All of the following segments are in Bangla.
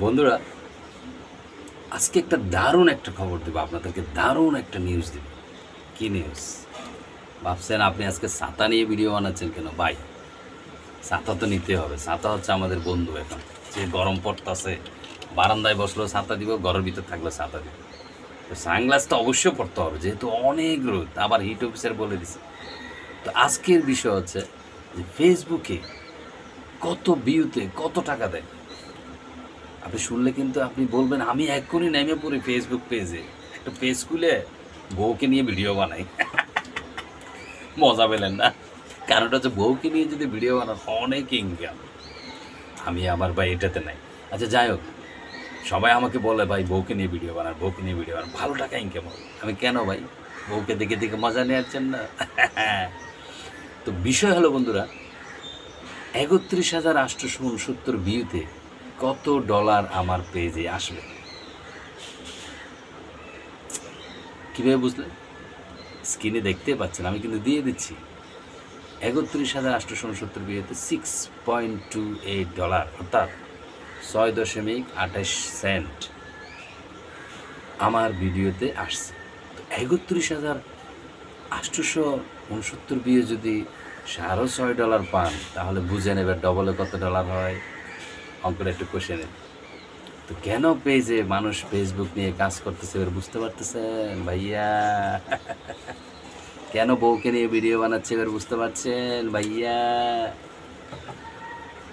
বন্ধুরা, আজকে একটা দারুণ একটা খবর দেবো আপনাদেরকে, দারুণ একটা নিউজ দেব। কি নিউজ ভাবছেন? আপনি আজকে ছাতা নিয়ে ভিডিও বানাচ্ছেন কেন ভাই? ছাতা তো নিতে হবে। ছাতা হচ্ছে আমাদের বন্ধু। এখন যে গরম পড়তেছে, বারান্দায় বসলেও ছাতা দিব, ঘরের ভিতর থাকলেও ছাতা দিব। তো সানগ্লাস তো অবশ্যই পড়তে হবে, যেহেতু অনেক রোদ। আবার হিট অফিসার বলে দিছে। তো আজকের বিষয় হচ্ছে যে ফেসবুকে কত ভিউতে কত টাকা দেয়। আপনি শুনলে কিন্তু আপনি বলবেন, আমি এক্ষুনি নেমে পড়ি ফেসবুক পেজে, একটা পেজ খুলে বউকে নিয়ে ভিডিও বানাই। মজা পেলেন না? কারণটা হচ্ছে বউকে নিয়ে যদি ভিডিও বানান অনেক ইনকাম। আমি আবার ভাই এটাতে নাই। আচ্ছা যাই হোক, সবাই আমাকে বলে ভাই বউকে নিয়ে ভিডিও বানান, বউকে নিয়ে ভিডিও বানান, ভালো টাকা ইনকাম হবে। আমি কেন ভাই? বউকে দেখে দেখে মজা নেওয়ার না। তো বিষয় হলো বন্ধুরা, ৩১,৮৬৯ ভিউতে কত ডলার আমার পেজে আসবে? কীভাবে বুঝলেন? স্ক্রিনে দেখতে পাচ্ছেন, আমি কিন্তু দিয়ে দিচ্ছি। ৩১,৮৬৯ ভিউতে $6.28, অর্থাৎ ৬.২৮ আমার ভিডিওতে আসছে। তো ৩১,৮৬৯ ভিউ যদি $৬.৫ পান, তাহলে বুঝে নেবেন ডবলে কত ডলার হয়। অঙ্কটা একটু কষে নেন। তো কেন পেজে মানুষ ফেসবুক নিয়ে কাজ করতেছে এবার বুঝতে পারতেছেন ভাইয়া? কেন বউকে নিয়ে ভিডিও বানাচ্ছে এবার বুঝতে পারছেন ভাইয়া?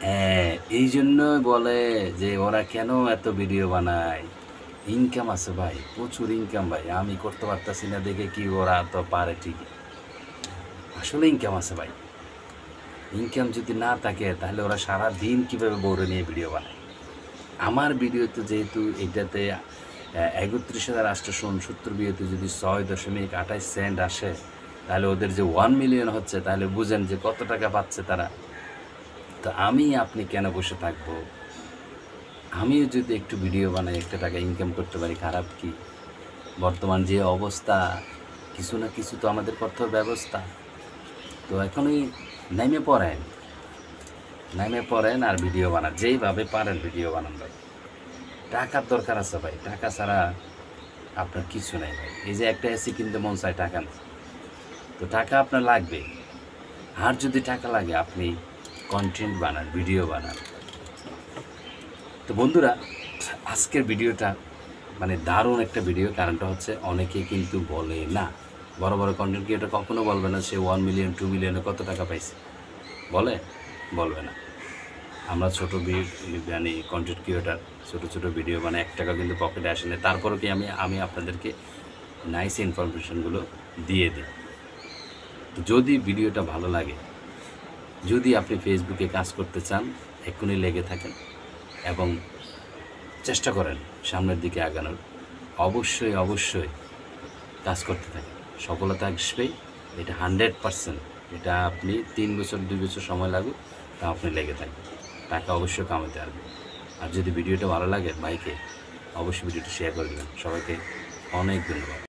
হ্যাঁ, এই জন্যই বলে যে ওরা কেন এত ভিডিও বানায়। ইনকাম আছে ভাই, প্রচুর ইনকাম ভাই। আমি করতে পারতাছি না দেখে কি ওরা তো পারে ঠিকই। আসলে ইনকাম আছে ভাই। ইনকাম যদি না থাকে তাহলে ওরা সারা দিন কীভাবে বউরে নিয়ে ভিডিও বানায়? আমার ভিডিওতে যেহেতু এটাতে ৩১,৮৬৯ ভিডিওতে যদি ৬.২৮ আসে, তাহলে ওদের যে 1 মিলিয়ন হচ্ছে, তাহলে বুঝেন যে কত টাকা পাচ্ছে তারা। তো আপনি কেন বসে থাকবো? আমিও যদি একটু ভিডিও বানাই, একটা টাকা ইনকাম করতে পারি, খারাপ কি? বর্তমান যে অবস্থা, কিছু না কিছু তো আমাদের করতে হবে ব্যবস্থা। তো এখনই নেমে পড়েন আর ভিডিও বানান, যেইভাবে পারেন ভিডিও বানান ভাই। টাকার দরকার আছে ভাই, টাকা ছাড়া আপনার কিছু নাই ভাই। এই যে একটা এসি কিনতে মন চায়, টাকা নেই। তো টাকা আপনার লাগবে। আর যদি টাকা লাগে আপনি কন্টেন্ট বানান, ভিডিও বানান। তো বন্ধুরা, আজকের ভিডিওটা মানে দারুণ একটা ভিডিও। কারণটা হচ্ছে অনেকেই কিন্তু বলে না, বড় বড় কন্টেন্ট ক্রিয়েটর কখনো বলবে না সে 1 মিলিয়ন 2 মিলিয়নে কত টাকা পাইছে। বলবে না। আমরা ছোটো মানে কন্টেন্ট ক্রিয়েটার, ছোটো ভিডিও মানে 1 টাকা কিন্তু পকেটে আসে না। তারপরেও কি আমি আপনাদেরকে নাইস ইনফরমেশনগুলো দিয়ে দিই। তো যদি ভিডিওটা ভালো লাগে, যদি আপনি ফেসবুকে কাজ করতে চান, এক্ষুনি লেগে থাকেন এবং চেষ্টা করেন সামনের দিকে আগানোর। অবশ্যই কাজ করতে থাকেন, সফলতা আসবেই। এটা 100%। এটা আপনি 3 বছর 2 বছর সময় লাগুক, তা আপনি লেগে থাকবেন, টাকা অবশ্যই কামাতে পারবেন। আর যদি ভিডিওটা ভালো লাগে ভাইকে অবশ্যই ভিডিওটা শেয়ার করে দেবেন। সবাইকে অনেক ধন্যবাদ।